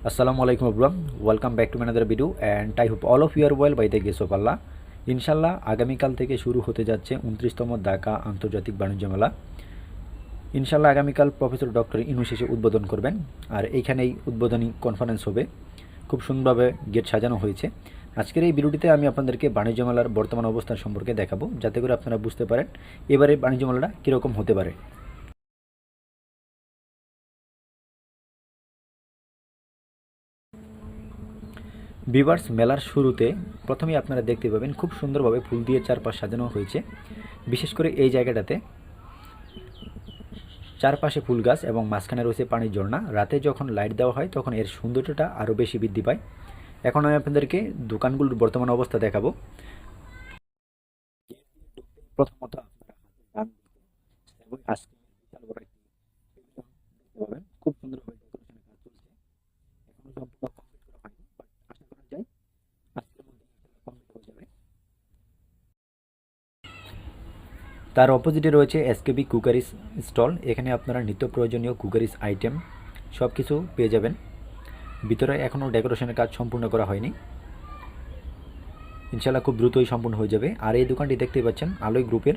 Assalamu alaikum everyone. Welcome back to another video and I hope all of you are well by the grace of Allah. ইনশাল্লাহ আগামীকাল থেকে শুরু হতে যাচ্ছে 29তম ঢাকা আন্তর্জাতিক বাণিজ্য মেলা। ইনশাল্লাহ আগামীকাল প্রফেসর ডক্টর ইউনূস এসে উদ্বোধন করবেন আর এইখানেই উদ্বোধনী কনফারেন্স হবে। খুব সুন্দরভাবে গেট সাজানো হয়েছে। আজকের এই ভিডিওটিতে আমি আপনাদেরকে বাণিজ্য মেলার বর্তমান অবস্থা সম্পর্কে দেখাবো, যাতে করে আপনারা বুঝতে পারেন এবারে বাণিজ্য মেলাটা কীরকম হতে পারে। ভিউয়ার্স, মেলার শুরুতে প্রথমেই আপনারা দেখতে পাবেন খুব সুন্দরভাবে ফুল দিয়ে চারপাশ সাজানো হয়েছে। বিশেষ করে এই জায়গাটাতে চারপাশে ফুল গাছ এবং মাঝখানে রয়েছে পানির ঝর্ণা। রাতে যখন লাইট দেওয়া হয় তখন এর সৌন্দর্যটা আরও বেশি বৃদ্ধি পায়। এখন আমি আপনাদেরকে দোকানগুলোর বর্তমান অবস্থা দেখাবো। প্রথমত খুব সুন্দরভাবে তার অপোজিটে রয়েছে এসকেবি কুকারিস স্টল। এখানে আপনারা নিত্য প্রয়োজনীয় কুকারিস আইটেম সব কিছু পেয়ে যাবেন। ভিতরে এখনও ডেকোরেশনের কাজ সম্পূর্ণ করা হয়নি, ইনশাল্লাহ খুব দ্রুতই সম্পূর্ণ হয়ে যাবে। আর এই দোকানটি দেখতেই পাচ্ছেন আলোয় গ্রুপের,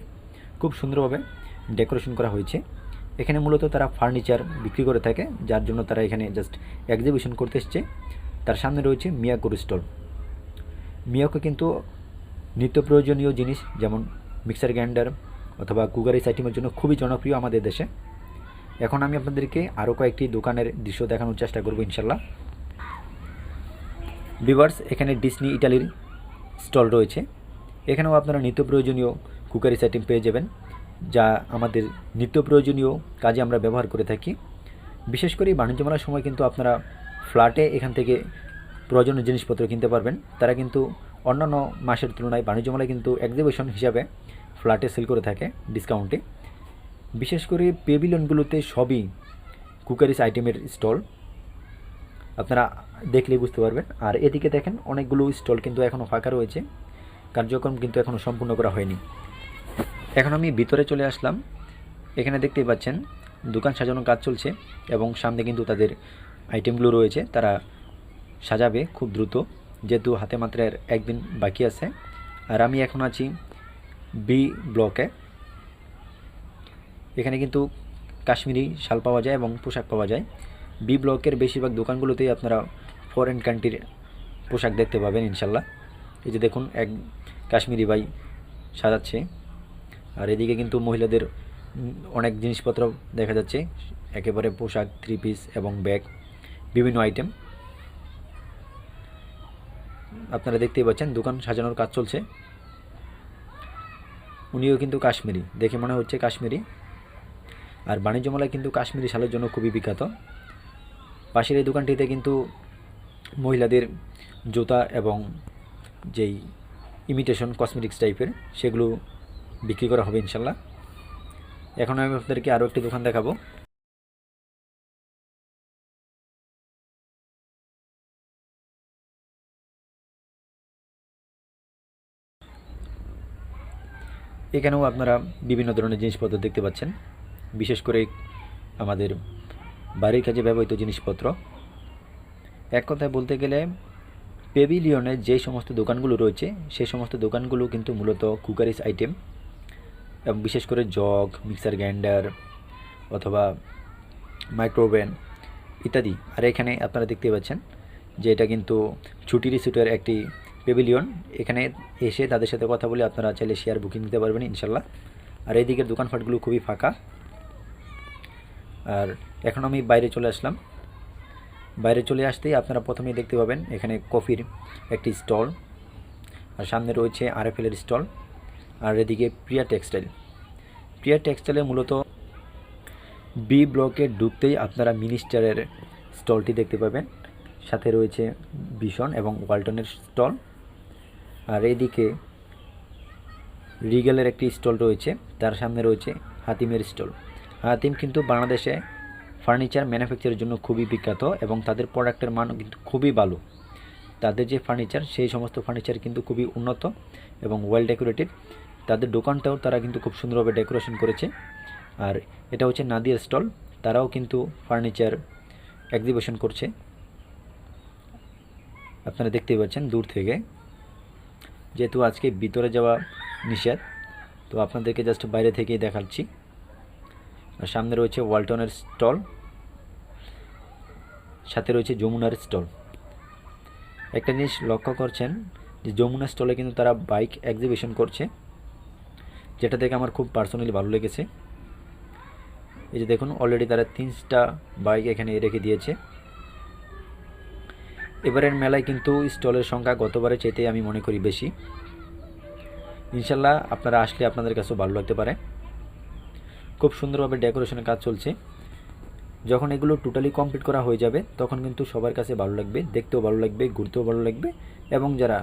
খুব সুন্দরভাবে ডেকোরেশন করা হয়েছে। এখানে মূলত তারা ফার্নিচার বিক্রি করে থাকে, যার জন্য তারা এখানে জাস্ট এক্সিবিশন করতে এসছে। তার সামনে রয়েছে মিয়াকোর স্টল। মিয়াকো কিন্তু নিত্য প্রয়োজনীয় জিনিস যেমন মিক্সার গ্রাইন্ডার অথবা কুকারিস আইটেমের জন্য খুবই জনপ্রিয় আমাদের দেশে। এখন আমি আপনাদেরকে আরও কয়েকটি দোকানের দৃশ্য দেখানোর চেষ্টা করব ইনশাল্লাহ। ভিউয়ার্স, এখানে ডিসনি ইটালির স্টল রয়েছে। এখানেও আপনারা নিত্য প্রয়োজনীয় কুকারিস আইটেম পেয়ে যাবেন, যা আমাদের নিত্য প্রয়োজনীয় কাজে আমরা ব্যবহার করে থাকি। বিশেষ করে বাণিজ্য মেলার সময় কিন্তু আপনারা ফ্ল্যাটে এখান থেকে প্রয়োজনীয় জিনিসপত্র কিনতে পারবেন। তারা কিন্তু অন্যান্য মাসের তুলনায় বাণিজ্য মেলায় কিন্তু এক্সিবিশন হিসাবে ফ্ল্যাটে সেল করে থাকে ডিসকাউন্টে। বিশেষ করে পেভিলিয়নগুলোতে সবই কুকারিস আইটেমের স্টল, আপনারা দেখলেই বুঝতে পারবেন। আর এদিকে দেখেন অনেকগুলো স্টল কিন্তু এখনও ফাঁকা রয়েছে, কার্যক্রম কিন্তু এখনও সম্পূর্ণ করা হয়নি। এখন আমি ভিতরে চলে আসলাম। এখানে দেখতেই পাচ্ছেন দোকান সাজানোর কাজ চলছে এবং সামনে কিন্তু তাদের আইটেমগুলো রয়েছে, তারা সাজাবে খুব দ্রুত, যেহেতু হাতে মাত্র একদিন বাকি আছে। আর আমি এখন আছি বি ব্লকে। এখানে কিন্তু কাশ্মীরি শাল পাওয়া যায় এবং পোশাক পাওয়া যায়। বি ব্লকের বেশিরভাগ দোকানগুলোতেই আপনারা ফরেন কান্ট্রির পোশাক দেখতে পাবেন ইনশাল্লাহ। এই যে দেখুন এক কাশ্মীরি ভাই সাজাচ্ছে। আর এদিকে কিন্তু মহিলাদের অনেক জিনিসপত্র দেখা যাচ্ছে, একেবারে পোশাক, থ্রি পিস এবং ব্যাগ, বিভিন্ন আইটেম আপনারা দেখতেই পাচ্ছেন। দোকান সাজানোর কাজ চলছে। উনিও কিন্তু কাশ্মীরি, দেখে মনে হচ্ছে কাশ্মীরি। আর বাণিজ্য মেলায় কিন্তু কাশ্মীরি শালের জন্য খুবই বিখ্যাত। পাশের এই দোকানটিতে কিন্তু মহিলাদের জুতা এবং যেই ইমিটেশন কসমেটিক্স টাইপের সেগুলো বিক্রি করা হবে ইনশাল্লাহ। এখন আমি আপনাদেরকে আরও একটি দোকান দেখাবো। এখানেও আপনারা বিভিন্ন ধরনের জিনিসপত্র দেখতে পাচ্ছেন, বিশেষ করে আমাদের বাড়ির কাজে ব্যবহৃত জিনিসপত্র। এক কথায় বলতে গেলে পেভিলিয়নে যে সমস্ত দোকানগুলো রয়েছে সেই সমস্ত দোকানগুলো কিন্তু মূলত কুকারিস আইটেম এবং বিশেষ করে জগ, মিক্সার গ্রাইন্ডার অথবা মাইক্রোওভেন ইত্যাদি। আর এখানে আপনারা দেখতে পাচ্ছেন যে এটা কিন্তু ছুটি রিসোর্টের একটি পেভিলিয়ন। এখানে এসে তাদের সাথে কথা বলে আপনারা চাইলে শেয়ার বুকিং দিতে পারবেন ইনশাল্লাহ। আর এই দিকের দোকানপাটগুলো খুবই ফাঁকা। আর এখন আমি বাইরে চলে আসলাম। বাইরে চলে আসতেই আপনারা প্রথমেই দেখতে পাবেন এখানে কফির একটি স্টল, আর সামনে রয়েছে আরএফএলের স্টল। আর এদিকে প্রিয়া টেক্সটাইল। প্রিয়া টেক্সটাইলে মূলত বি ব্লকে ঢুকতেই আপনারা মিনিস্টারের স্টলটি দেখতে পাবেন, সাথে রয়েছে ভিশন এবং ওয়ালটনের স্টল। আর এইদিকে রিগেলের একটি স্টল রয়েছে, তার সামনে রয়েছে হাতিমের স্টল। হাতিম কিন্তু বাংলাদেশে ফার্নিচার ম্যানুফ্যাকচারের জন্য খুবই বিখ্যাত এবং তাদের প্রোডাক্টের মান কিন্তু খুবই ভালো। তাদের যে ফার্নিচার সেই সমস্ত ফার্নিচার কিন্তু খুবই উন্নত এবং ওয়েল ডেকোরেটেড। তাদের দোকানটাও তারা কিন্তু খুব সুন্দরভাবে ডেকোরেশন করেছে। আর এটা হচ্ছে নাদিয়া স্টল, তারাও কিন্তু ফার্নিচার এক্সিবিশন করছে। আপনারা দেখতেই পাচ্ছেন দূর থেকে, যেহেতু আজকে ভিতরে যাওয়া নিষেধ, তো আপনাদেরকে জাস্ট বাইরে থেকেই দেখাচ্ছি। আর সামনে রয়েছে ওয়ালটনের স্টল, সাথে রয়েছে যমুনার স্টল। একটা জিনিস লক্ষ্য করছেন যে যমুনা স্টলে কিন্তু তারা বাইক এক্সিবিশন করছে, যেটা দেখে আমার খুব পার্সোনালি ভালো লেগেছে। এই যে দেখুন, অলরেডি তারা 3টা বাইক এখানে রেখে দিয়েছে। এবারের মেলায় কিন্তু স্টলের সংখ্যা গতবারের চাইতে আমি মনে করি বেশি। ইনশাল্লাহ আপনারা আসলে আপনাদের কাছেও ভালো লাগতে পারে। খুব সুন্দরভাবে ডেকোরেশনের কাজ চলছে। যখন এগুলো টোটালি কমপ্লিট করা হয়ে যাবে তখন কিন্তু সবার কাছে ভালো লাগবে, দেখতেও ভালো লাগবে, ঘুরতেও ভালো লাগবে, এবং যারা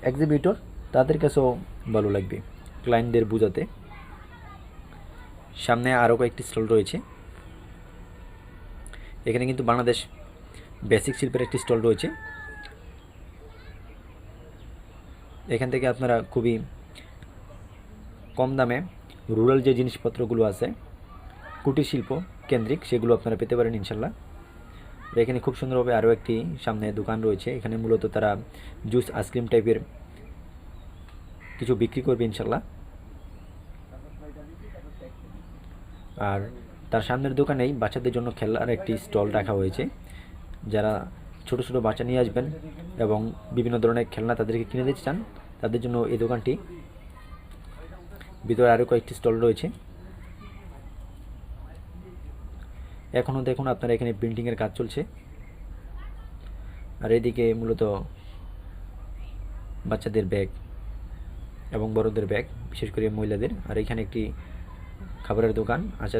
এক্সিবিটর তাদের কাছেও ভালো লাগবে ক্লায়েন্টদের বোঝাতে। সামনে আরও কয়েকটি স্টল রয়েছে। এখানে কিন্তু বাংলাদেশ বেসিক শিল্পের একটি স্টল রয়েছে। এখান থেকে আপনারা খুবই কম দামে রুরাল যে জিনিসপত্রগুলো আছে কুটির শিল্প কেন্দ্রিক, সেগুলো আপনারা পেতে পারেন ইনশাল্লাহ। এখানে খুব সুন্দরভাবে আরও একটি সামনে দোকান রয়েছে। এখানে মূলত তারা জুস আইসক্রিম টাইপের কিছু বিক্রি করবে ইনশাল্লাহ। আর তার সামনের দোকানেই বাচ্চাদের জন্য খেলার একটি স্টল রাখা হয়েছে। যারা ছোট ছোট বাচ্চা নিয়ে আসবেন এবং বিভিন্ন ধরনের খেলনা তাদেরকে কিনে দিতে চান, তাদের জন্য এই দোকানটি। ভিতরে আরও কয়েকটি স্টল রয়েছে। এখনও দেখুন আপনারা এখানে প্রিন্টিংয়ের কাজ চলছে। আর এদিকে মূলত বাচ্চাদের ব্যাগ এবং বড়দের ব্যাগ, বিশেষ করে মহিলাদের। আর এখানে একটি খাবারের দোকান, আচারের